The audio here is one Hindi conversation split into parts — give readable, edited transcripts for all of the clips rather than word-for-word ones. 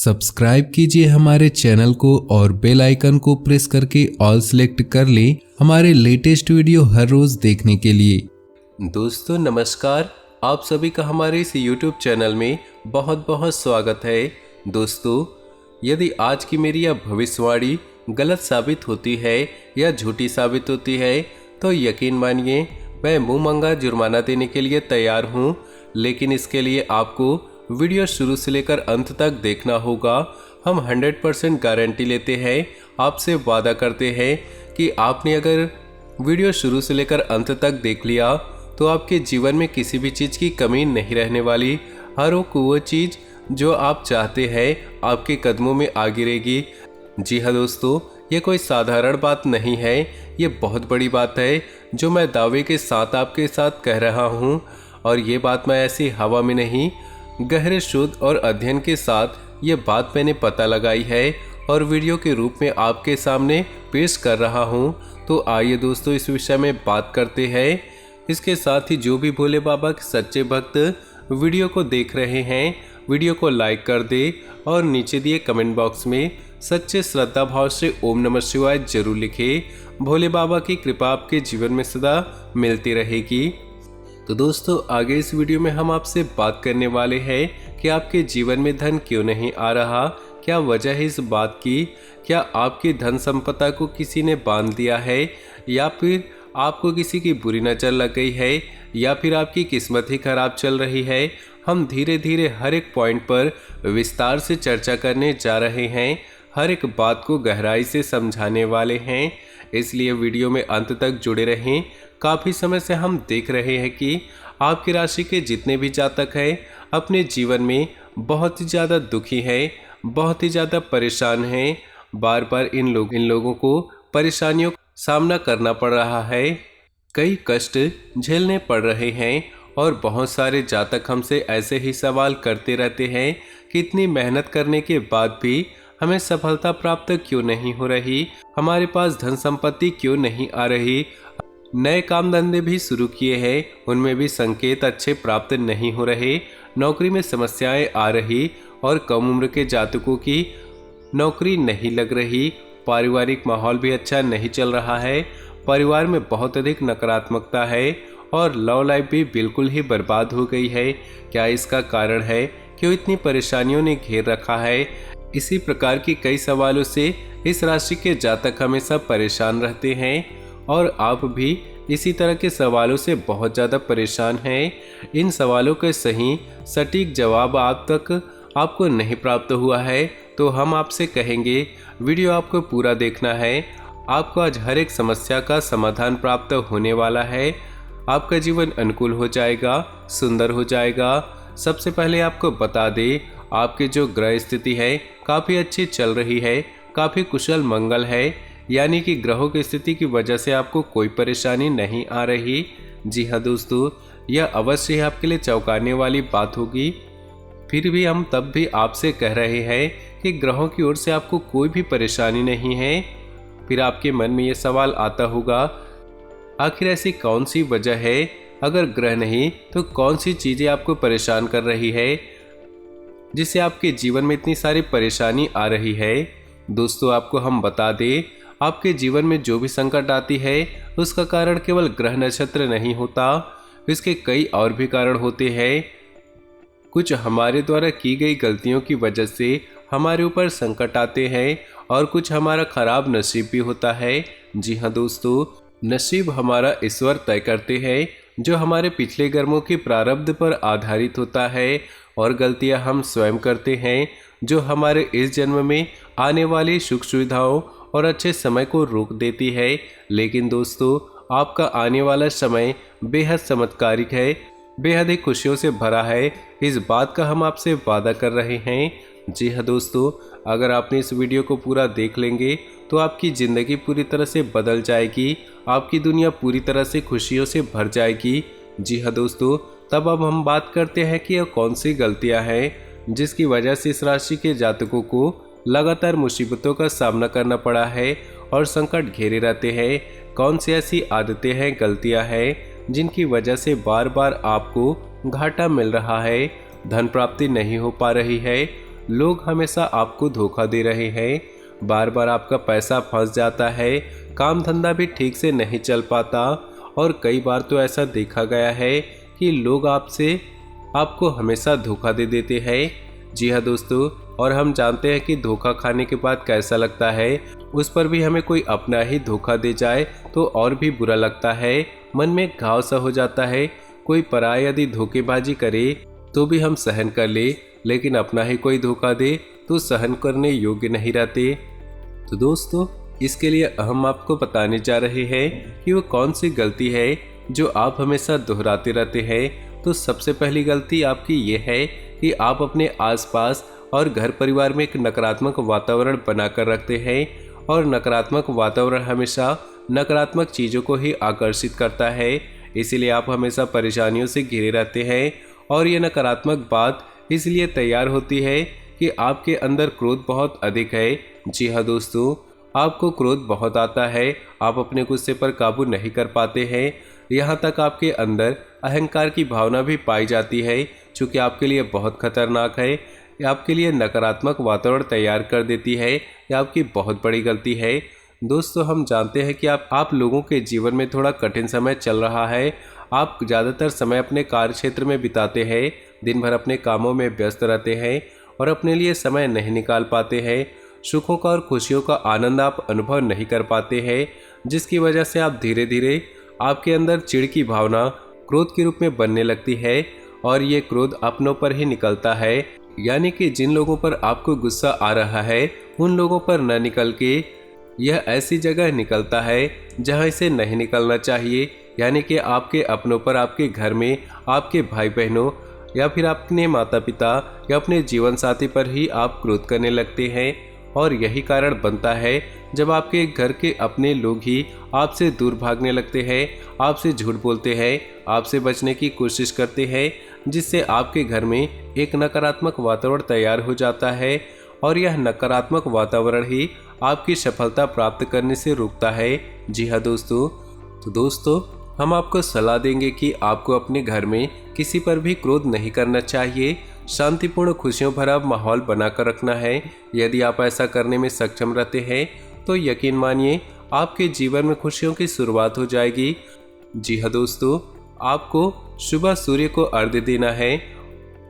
सब्सक्राइब कीजिए हमारे चैनल को और बेल आइकन को प्रेस करके ऑल सेलेक्ट कर लें हमारे लेटेस्ट वीडियो हर रोज देखने के लिए। दोस्तों नमस्कार, आप सभी का हमारे इस YouTube चैनल में बहुत बहुत स्वागत है। दोस्तों, यदि आज की मेरी यह भविष्यवाणी गलत साबित होती है या झूठी साबित होती है तो यकीन मानिए मैं मुंह मंगा जुर्माना देने के लिए तैयार हूँ, लेकिन इसके लिए आपको वीडियो शुरू से लेकर अंत तक देखना होगा। हम 100% गारंटी लेते हैं, आपसे वादा करते हैं कि आपने अगर वीडियो शुरू से लेकर अंत तक देख लिया तो आपके जीवन में किसी भी चीज़ की कमी नहीं रहने वाली। हर वो चीज़ जो आप चाहते हैं आपके कदमों में आ गिरेगी। जी हाँ दोस्तों, ये कोई साधारण बात नहीं है, ये बहुत बड़ी बात है जो मैं दावे के साथ आपके साथ कह रहा हूँ। और ये बात मैं ऐसी हवा में नहीं, गहरे शोध और अध्ययन के साथ ये बात मैंने पता लगाई है और वीडियो के रूप में आपके सामने पेश कर रहा हूँ। तो आइए दोस्तों इस विषय में बात करते हैं। इसके साथ ही जो भी भोले बाबा के सच्चे भक्त वीडियो को देख रहे हैं, वीडियो को लाइक कर दे और नीचे दिए कमेंट बॉक्स में सच्चे श्रद्धा भाव से ओम नमः शिवाय जरूर लिखे। भोले बाबा की कृपा आपके जीवन में सदा मिलती रहेगी। तो दोस्तों, आगे इस वीडियो में हम आपसे बात करने वाले हैं कि आपके जीवन में धन क्यों नहीं आ रहा, क्या वजह है इस बात की। क्या आपकी धन संपदा को किसी ने बांध दिया है, या फिर आपको किसी की बुरी नज़र लग गई है, या फिर आपकी किस्मत ही खराब चल रही है। हम धीरे धीरे हर एक पॉइंट पर विस्तार से चर्चा करने जा रहे हैं, हर एक बात को गहराई से समझाने वाले हैं, इसलिए वीडियो में अंत तक जुड़े रहें। काफ़ी समय से हम देख रहे हैं कि आपकी राशि के जितने भी जातक हैं अपने जीवन में बहुत ही ज़्यादा दुखी हैं, बहुत ही ज़्यादा परेशान हैं। बार बार इन लोगों को परेशानियों का सामना करना पड़ रहा है, कई कष्ट झेलने पड़ रहे हैं। और बहुत सारे जातक हमसे ऐसे ही सवाल करते रहते हैं कि इतनी मेहनत करने के बाद भी हमें सफलता प्राप्त क्यों नहीं हो रही, हमारे पास धन संपत्ति क्यों नहीं आ रही। नए काम धंधे भी शुरू किए हैं, उनमें भी संकेत अच्छे प्राप्त नहीं हो रहे, नौकरी में समस्याएं आ रही और कम उम्र के जातकों की नौकरी नहीं लग रही। पारिवारिक माहौल भी अच्छा नहीं चल रहा है, परिवार में बहुत अधिक नकारात्मकता है और लव लाइफ भी बिल्कुल ही बर्बाद हो गई है। क्या इसका कारण है, क्यों इतनी परेशानियों ने घेर रखा है। इसी प्रकार की कई सवालों से इस राशि के जातक हमेशा परेशान रहते हैं और आप भी इसी तरह के सवालों से बहुत ज़्यादा परेशान हैं। इन सवालों के सही सटीक जवाब आपको नहीं प्राप्त हुआ है तो हम आपसे कहेंगे वीडियो आपको पूरा देखना है। आपको आज हर एक समस्या का समाधान प्राप्त होने वाला है, आपका जीवन अनुकूल हो जाएगा, सुंदर हो जाएगा। सबसे पहले आपको बता दें, आपकी जो ग्रह स्थिति है काफ़ी अच्छी चल रही है, काफ़ी कुशल मंगल है, यानी कि ग्रहों की स्थिति की वजह से आपको कोई परेशानी नहीं आ रही। जी हाँ दोस्तों, यह अवश्य ही आपके लिए चौंकाने वाली बात होगी। फिर भी हम तब भी आपसे कह रहे हैं कि ग्रहों की ओर से आपको कोई भी परेशानी नहीं है। फिर आपके मन में ये सवाल आता होगा, आखिर ऐसी कौन सी वजह है, अगर ग्रह नहीं तो कौन सी चीज़ें आपको परेशान कर रही है जिससे आपके जीवन में इतनी सारी परेशानी आ रही है। दोस्तों, आपको हम बता दें, आपके जीवन में जो भी संकट आती है उसका कारण केवल ग्रह नक्षत्र नहीं होता, इसके कई और भी कारण होते हैं। कुछ हमारे द्वारा की गई गलतियों की वजह से हमारे ऊपर संकट आते हैं और कुछ हमारा खराब नसीब भी होता है। जी हाँ दोस्तों, नसीब हमारा ईश्वर तय करते हैं, जो हमारे पिछले कर्मों के प्रारब्ध पर आधारित होता है, और गलतियां हम स्वयं करते हैं जो हमारे इस जन्म में आने वाली सुख सुविधाओं और अच्छे समय को रोक देती है। लेकिन दोस्तों, आपका आने वाला समय बेहद चमत्कारिक है, बेहद ही खुशियों से भरा है, इस बात का हम आपसे वादा कर रहे हैं। जी हाँ दोस्तों, अगर आपने इस वीडियो को पूरा देख लेंगे तो आपकी ज़िंदगी पूरी तरह से बदल जाएगी, आपकी दुनिया पूरी तरह से खुशियों से भर जाएगी। जी हाँ दोस्तों, तब अब हम बात करते हैं कि यह कौन सी गलतियां हैं जिसकी वजह से इस राशि के जातकों को लगातार मुसीबतों का सामना करना पड़ा है और संकट घेरे रहते हैं। कौन सी ऐसी आदतें हैं, गलतियां हैं जिनकी वजह से बार बार आपको घाटा मिल रहा है, धन प्राप्ति नहीं हो पा रही है, लोग हमेशा आपको धोखा दे रहे हैं, बार बार आपका पैसा फंस जाता है, काम धंधा भी ठीक से नहीं चल पाता और कई बार तो ऐसा देखा गया है कि लोग आपको हमेशा धोखा दे देते हैं। जी हाँ दोस्तों, और हम जानते हैं कि धोखा खाने के बाद कैसा लगता है। उस पर भी हमें कोई अपना ही धोखा दे जाए तो और भी बुरा लगता है, मन में घाव सा हो जाता है। कोई पराया यदि धोखेबाजी करे तो भी हम सहन कर ले, लेकिन अपना ही कोई धोखा दे तो सहन करने योग्य नहीं रहते। तो दोस्तों, इसके लिए हम आपको बताने जा रहे हैं कि वो कौन सी गलती है जो आप हमेशा दोहराते रहते हैं। तो सबसे पहली गलती आपकी ये है कि आप अपने आसपास और घर परिवार में एक नकारात्मक वातावरण बनाकर रखते हैं, और नकारात्मक वातावरण हमेशा नकारात्मक चीज़ों को ही आकर्षित करता है। इसीलिए आप हमेशा परेशानियों से घिरे रहते हैं, और ये नकारात्मक बात इसलिए तैयार होती है कि आपके अंदर क्रोध बहुत अधिक है। जी हाँ दोस्तों, आपको क्रोध बहुत आता है, आप अपने गुस्से पर काबू नहीं कर पाते हैं। यहाँ तक आपके अंदर अहंकार की भावना भी पाई जाती है, जो कि आपके लिए बहुत खतरनाक है। ये आपके लिए नकारात्मक वातावरण तैयार कर देती है। यह आपकी बहुत बड़ी गलती है। दोस्तों, हम जानते हैं कि आप लोगों के जीवन में थोड़ा कठिन समय चल रहा है। आप ज़्यादातर समय अपने कार्य क्षेत्र में बिताते हैं, दिन भर अपने कामों में व्यस्त रहते हैं और अपने लिए समय नहीं निकाल पाते हैं। सुखों का और खुशियों का आनंद आप अनुभव नहीं कर पाते हैं, जिसकी वजह से आप धीरे धीरे आपके अंदर चिढ़ की भावना क्रोध के रूप में बनने लगती है, और ये क्रोध अपनों पर ही निकलता है। यानी कि जिन लोगों पर आपको गुस्सा आ रहा है उन लोगों पर न निकल के यह ऐसी जगह निकलता है जहां इसे नहीं निकलना चाहिए। यानी कि आपके अपनों पर, आपके घर में, आपके भाई बहनों या फिर अपने माता पिता या अपने जीवन साथी पर ही आप क्रोध करने लगते हैं। और यही कारण बनता है जब आपके घर के अपने लोग ही आपसे दूर भागने लगते हैं, आपसे झूठ बोलते हैं, आपसे बचने की कोशिश करते हैं, जिससे आपके घर में एक नकारात्मक वातावरण तैयार हो जाता है, और यह नकारात्मक वातावरण ही आपकी सफलता प्राप्त करने से रोकता है। जी हाँ दोस्तों, तो दोस्तों, हम आपको सलाह देंगे कि आपको अपने घर में किसी पर भी क्रोध नहीं करना चाहिए। शांतिपूर्ण खुशियों भरा माहौल बनाकर रखना है। यदि आप ऐसा करने में सक्षम रहते हैं तो यकीन मानिए आपके जीवन में खुशियों की शुरुआत हो जाएगी। जी हाँ दोस्तों, आपको सुबह सूर्य को अर्घ्य देना है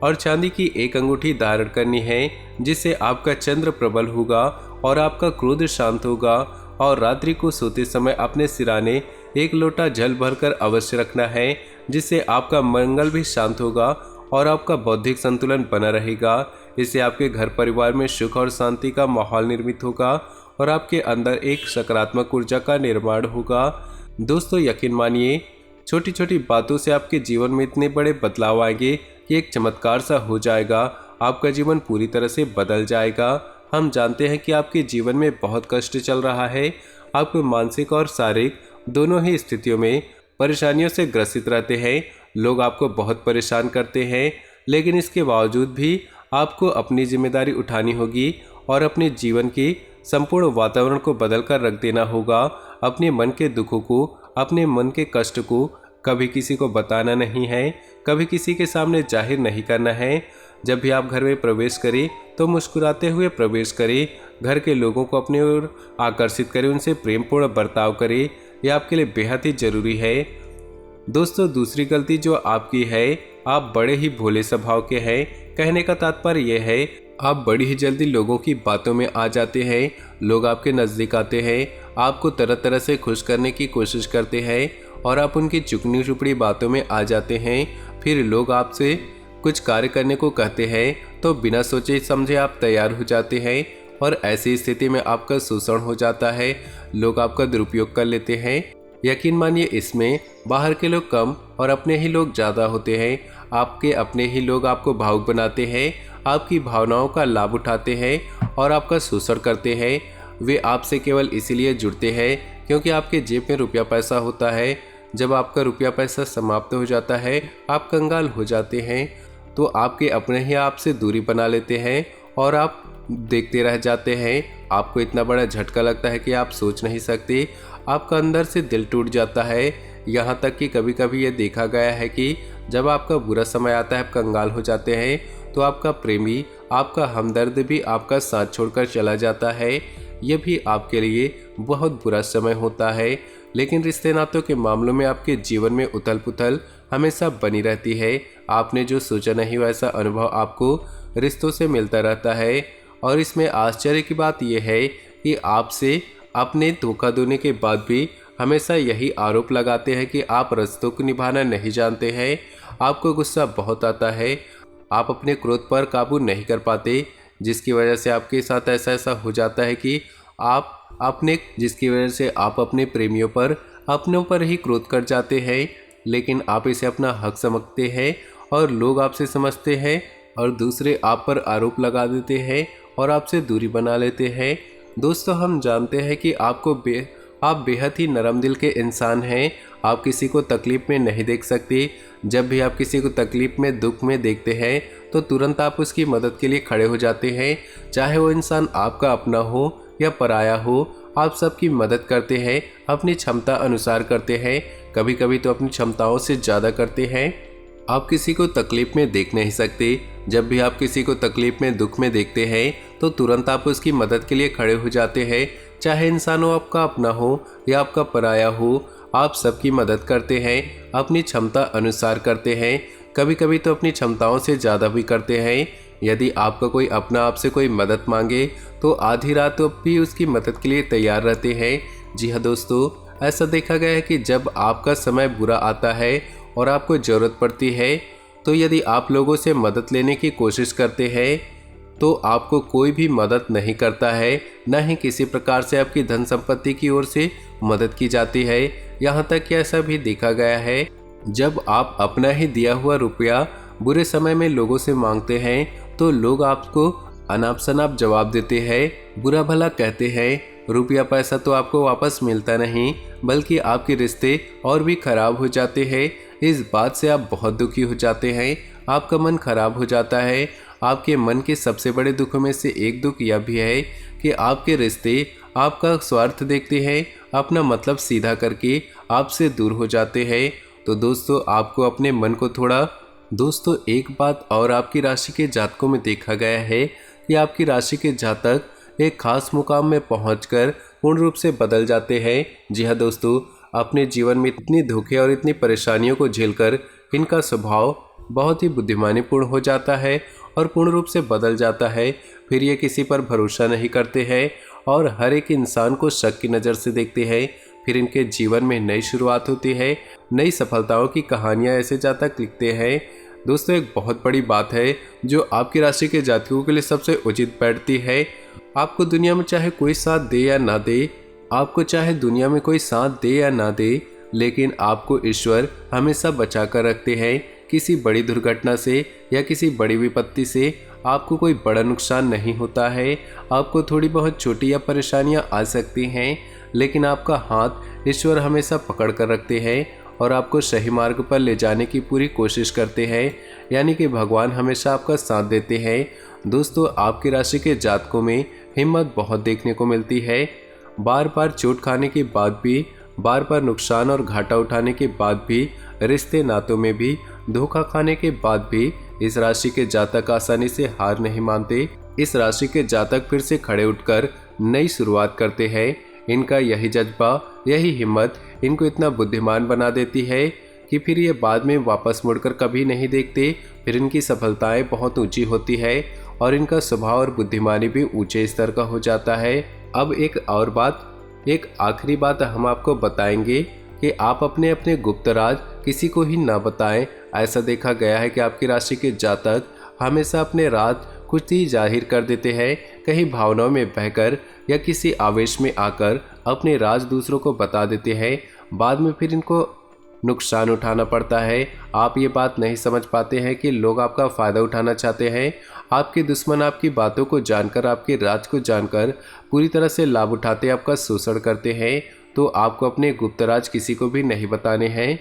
और चांदी की एक अंगूठी धारण करनी है, जिससे आपका चंद्र प्रबल होगा और आपका क्रोध शांत होगा। और रात्रि को सोते समय अपने सिराने एक लोटा जल भरकर अवश्य रखना है, जिससे आपका मंगल भी शांत होगा और आपका बौद्धिक संतुलन बना रहेगा। इससे आपके घर परिवार में सुख और शांति का माहौल निर्मित होगा और आपके अंदर एक सकारात्मक ऊर्जा का निर्माण होगा। दोस्तों, यकीन मानिए छोटी छोटी बातों से आपके जीवन में इतने बड़े बदलाव आएंगे कि एक चमत्कार सा हो जाएगा। आपका जीवन पूरी तरह से बदल जाएगा। हम जानते हैं कि आपके जीवन में बहुत कष्ट चल रहा है। आप मानसिक और शारीरिक दोनों ही स्थितियों में परेशानियों से ग्रसित रहते हैं। लोग आपको बहुत परेशान करते हैं, लेकिन इसके बावजूद भी आपको अपनी जिम्मेदारी उठानी होगी और अपने जीवन के संपूर्ण वातावरण को बदल कर रख देना होगा। अपने मन के दुखों को, अपने मन के कष्ट को कभी किसी को बताना नहीं है, कभी किसी के सामने जाहिर नहीं करना है। जब भी आप घर में प्रवेश करें तो मुस्कुराते हुए प्रवेश करें। घर के लोगों को अपनी ओर आकर्षित करें, उनसे प्रेमपूर्ण बर्ताव करें। यह आपके लिए बेहद ही जरूरी है। दोस्तों, दूसरी गलती जो आपकी है, आप बड़े ही भोले स्वभाव के हैं। कहने का तात्पर्य यह है, आप बड़ी ही जल्दी लोगों की बातों में आ जाते हैं। लोग आपके नज़दीक आते हैं, आपको तरह तरह से खुश करने की कोशिश करते हैं और आप उनकी चुकनी चुपड़ी बातों में आ जाते हैं। फिर लोग आपसे कुछ कार्य करने को कहते हैं तो बिना सोचे समझे आप तैयार हो जाते हैं, और ऐसी स्थिति में आपका शोषण हो जाता है। लोग आपका दुरुपयोग कर लेते हैं। यकीन मानिए, इसमें बाहर के लोग कम और अपने ही लोग ज़्यादा होते हैं। आपके अपने ही लोग आपको भावुक बनाते हैं, आपकी भावनाओं का लाभ उठाते हैं और आपका शोषण करते हैं। वे आपसे केवल इसीलिए जुड़ते हैं क्योंकि आपके जेब में रुपया पैसा होता है। जब आपका रुपया पैसा समाप्त हो जाता है, आप कंगाल हो जाते हैं, तो आपके अपने ही आपसे दूरी बना लेते हैं और आप देखते रह जाते हैं। आपको इतना बड़ा झटका लगता है कि आप सोच नहीं सकते। आपका अंदर से दिल टूट जाता है। यहाँ तक कि कभी कभी ये देखा गया है कि जब आपका बुरा समय आता है, आप कंगाल हो जाते हैं, तो आपका प्रेमी आपका हमदर्द भी आपका साथ छोड़कर चला जाता है। यह भी आपके लिए बहुत बुरा समय होता है। लेकिन रिश्ते नातों के मामलों में आपके जीवन में उथल पुथल हमेशा बनी रहती है। आपने जो सोचा नहीं वैसा अनुभव आपको रिश्तों से मिलता रहता है। और इसमें आश्चर्य की बात यह है कि आपसे अपने धोखा देने के बाद भी हमेशा यही आरोप लगाते हैं कि आप रिश्तों को निभाना नहीं जानते हैं। आपको गुस्सा बहुत आता है, आप अपने क्रोध पर काबू नहीं कर पाते, जिसकी वजह से आपके साथ ऐसा हो जाता है कि आप अपने प्रेमियों पर अपने ऊपर ही क्रोध कर जाते हैं। लेकिन आप इसे अपना हक समझते हैं और लोग आपसे समझते हैं और दूसरे आप पर आरोप लगा देते हैं और आपसे दूरी बना लेते हैं। दोस्तों, हम जानते हैं कि आप बेहद ही नरम दिल के इंसान हैं। आप किसी को तकलीफ में नहीं देख सकते। जब भी आप किसी को तकलीफ में, दुख में देखते हैं तो तुरंत आप उसकी मदद के लिए खड़े हो जाते हैं। चाहे वो इंसान आपका अपना हो या पराया हो, आप सबकी मदद करते हैं, अपनी क्षमता अनुसार करते हैं, कभी कभी तो अपनी क्षमताओं से ज़्यादा करते हैं। आप किसी को तकलीफ में देख नहीं सकते। जब भी आप किसी को तकलीफ में, दुख में देखते हैं तो तुरंत आप उसकी मदद के लिए खड़े हो जाते हैं। चाहे इंसान हो आपका अपना हो या आपका पराया हो, आप सबकी मदद करते हैं, अपनी क्षमता अनुसार करते हैं, कभी कभी तो अपनी क्षमताओं से ज़्यादा भी करते हैं। यदि आपका कोई अपना आपसे कोई मदद मांगे तो आधी रात भी उसकी मदद के लिए तैयार रहते हैं। जी हाँ दोस्तों, ऐसा देखा गया है कि जब आपका समय बुरा आता है और आपको ज़रूरत पड़ती है तो यदि आप लोगों से मदद लेने की कोशिश करते हैं तो आपको कोई भी मदद नहीं करता है, न ही किसी प्रकार से आपकी धन संपत्ति की ओर से मदद की जाती है। यहाँ तक कि ऐसा भी देखा गया है, जब आप अपना ही दिया हुआ रुपया बुरे समय में लोगों से मांगते हैं तो लोग आपको अनाप शनाप जवाब देते हैं, बुरा भला कहते हैं। रुपया पैसा तो आपको वापस मिलता नहीं, बल्कि आपके रिश्ते और भी खराब हो जाते हैं। इस बात से आप बहुत दुखी हो जाते हैं, आपका मन खराब हो जाता है। आपके मन के सबसे बड़े दुखों में से एक दुख यह भी है कि आपके रिश्ते आपका स्वार्थ देखते हैं, अपना मतलब सीधा करके आपसे दूर हो जाते हैं। तो दोस्तों, आपको अपने मन को थोड़ा एक बात और आपकी राशि के जातकों में देखा गया है कि आपकी राशि के जातक एक खास मुकाम में पहुंचकर पूर्ण रूप से बदल जाते हैं। जी हाँ दोस्तों, अपने जीवन में इतनी धोखे और इतनी परेशानियों को झेलकर इनका स्वभाव बहुत ही बुद्धिमानीपूर्ण हो जाता है और पूर्ण रूप से बदल जाता है। फिर ये किसी पर भरोसा नहीं करते हैं और हर एक इंसान को शक की नज़र से देखते हैं। फिर इनके जीवन में नई शुरुआत होती है, नई सफलताओं की कहानियाँ ऐसे जातक लिखते हैं। दोस्तों, एक बहुत बड़ी बात है जो आपकी राशि के जातकों के लिए सबसे उचित बैठती है। आपको दुनिया में चाहे कोई साथ दे या ना दे, लेकिन आपको ईश्वर हमेशा बचा कर रखते हैं। किसी बड़ी दुर्घटना से या किसी बड़ी विपत्ति से आपको कोई बड़ा नुकसान नहीं होता है। आपको थोड़ी बहुत छोटी या परेशानियां आ सकती हैं, लेकिन आपका हाथ ईश्वर हमेशा पकड़ कर रखते हैं और आपको सही मार्ग पर ले जाने की पूरी कोशिश करते हैं। यानी कि भगवान हमेशा आपका साथ देते हैं। दोस्तों, आपकी राशि के जातकों में हिम्मत बहुत देखने को मिलती है। बार बार चोट खाने के बाद भी, बार बार नुकसान और घाटा उठाने के बाद भी, रिश्ते नातों में भी धोखा खाने के बाद भी इस राशि के जातक आसानी से हार नहीं मानते। इस राशि के जातक फिर से खड़े उठकर नई शुरुआत करते हैं। इनका यही जज्बा, यही हिम्मत इनको इतना बुद्धिमान बना देती है कि फिर ये बाद में वापस मुड़कर कभी नहीं देखते। फिर इनकी सफलताएं बहुत ऊंची होती है और इनका स्वभाव और बुद्धिमानी भी ऊंचे स्तर का हो जाता है। अब एक आखिरी बात हम आपको बताएंगे कि आप अपने अपने गुप्त राज किसी को ही ना बताएं। ऐसा देखा गया है कि आपकी राशि के जातक हमेशा अपने राज कुछ ही जाहिर कर देते हैं, कहीं भावनाओं में बहकर या किसी आवेश में आकर अपने राज दूसरों को बता देते हैं। बाद में फिर इनको नुकसान उठाना पड़ता है। आप ये बात नहीं समझ पाते हैं कि लोग आपका फ़ायदा उठाना चाहते हैं। आपके दुश्मन आपकी बातों को जानकर, आपके राज को जानकर पूरी तरह से लाभ उठाते, आपका शोषण करते हैं। तो आपको अपने गुप्त राज किसी को भी नहीं बताने हैं।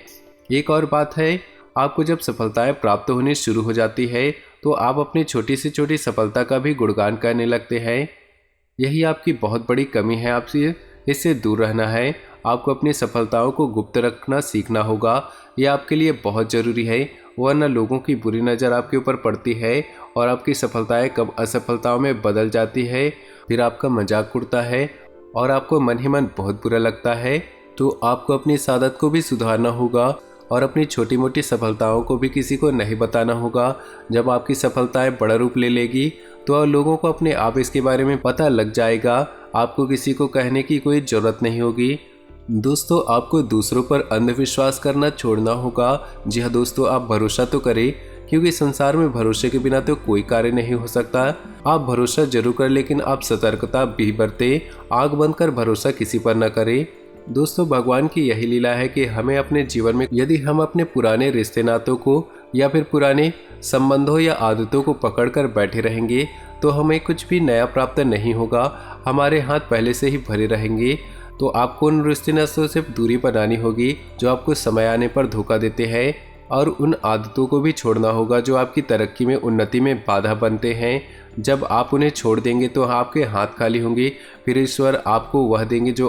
एक और बात है, आपको जब सफलताएं प्राप्त होनी शुरू हो जाती है तो आप अपनी छोटी से छोटी सफलता का भी गुणगान करने लगते हैं। यही आपकी बहुत बड़ी कमी है, आपसे इससे दूर रहना है। आपको अपनी सफलताओं को गुप्त रखना सीखना होगा, यह आपके लिए बहुत ज़रूरी है। वरना लोगों की बुरी नज़र आपके ऊपर पड़ती है और आपकी सफलताएं कब असफलताओं में बदल जाती है। फिर आपका मजाक उड़ता है और आपको मन ही मन बहुत बुरा लगता है। तो आपको अपनी इस आदत को भी सुधारना होगा और अपनी छोटी मोटी सफलताओं को भी किसी को नहीं बताना होगा। जब आपकी सफलताएं बड़ा रूप ले लेगी तो लोगों को अपने आप इसके बारे में पता लग जाएगा। आपको किसी को कहने की कोई ज़रूरत नहीं होगी। दोस्तों, आपको दूसरों पर अंधविश्वास करना छोड़ना होगा। जी हाँ दोस्तों, आप भरोसा तो करें, क्योंकि संसार में भरोसे के बिना तो कोई कार्य नहीं हो सकता। आप भरोसा जरूर करें, लेकिन आप सतर्कता भी बरतें। आंख बंद कर भरोसा किसी पर न करें। दोस्तों, भगवान की यही लीला है कि हमें अपने जीवन में यदि हम अपने पुराने रिश्ते नातों को या फिर पुराने संबंधों या आदतों को पकड़कर बैठे रहेंगे तो हमें कुछ भी नया प्राप्त नहीं होगा। हमारे हाथ पहले से ही भरे रहेंगे। तो आपको उन रिश्ते नातों से दूरी बनानी होगी जो आपको समय आने पर धोखा देते हैं, और उन आदतों को भी छोड़ना होगा जो आपकी तरक्की में, उन्नति में बाधा बनते हैं। जब आप उन्हें छोड़ देंगे तो आपके हाथ खाली होंगे। फिर ईश्वर आपको वह देंगे जो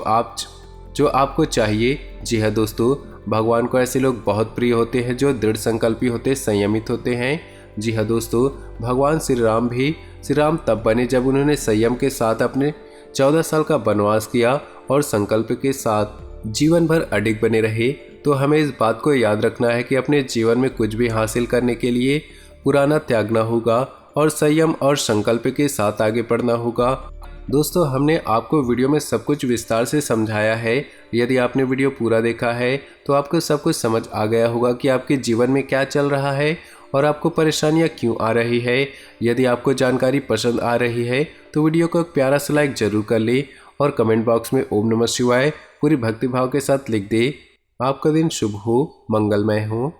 आपको चाहिए। जी हाँ दोस्तों, भगवान को ऐसे लोग बहुत प्रिय होते हैं जो दृढ़ संकल्पी होते, संयमित होते हैं। जी हाँ दोस्तों, भगवान श्री राम तब बने जब उन्होंने संयम के साथ अपने 14 साल का वनवास किया और संकल्प के साथ जीवन भर अडिग बने रहे। तो हमें इस बात को याद रखना है कि अपने जीवन में कुछ भी हासिल करने के लिए पुराना त्यागना होगा और संयम और संकल्प के साथ आगे बढ़ना होगा। दोस्तों, हमने आपको वीडियो में सब कुछ विस्तार से समझाया है। यदि आपने वीडियो पूरा देखा है तो आपको सब कुछ समझ आ गया होगा कि आपके जीवन में क्या चल रहा है और आपको परेशानियां क्यों आ रही है। यदि आपको जानकारी पसंद आ रही है तो वीडियो को एक प्यारा सा लाइक जरूर कर ले और कमेंट बॉक्स में ओम नमः शिवाय पूरी भक्ति भाव के साथ लिख दे। आपका दिन शुभ हो, मंगलमय हो।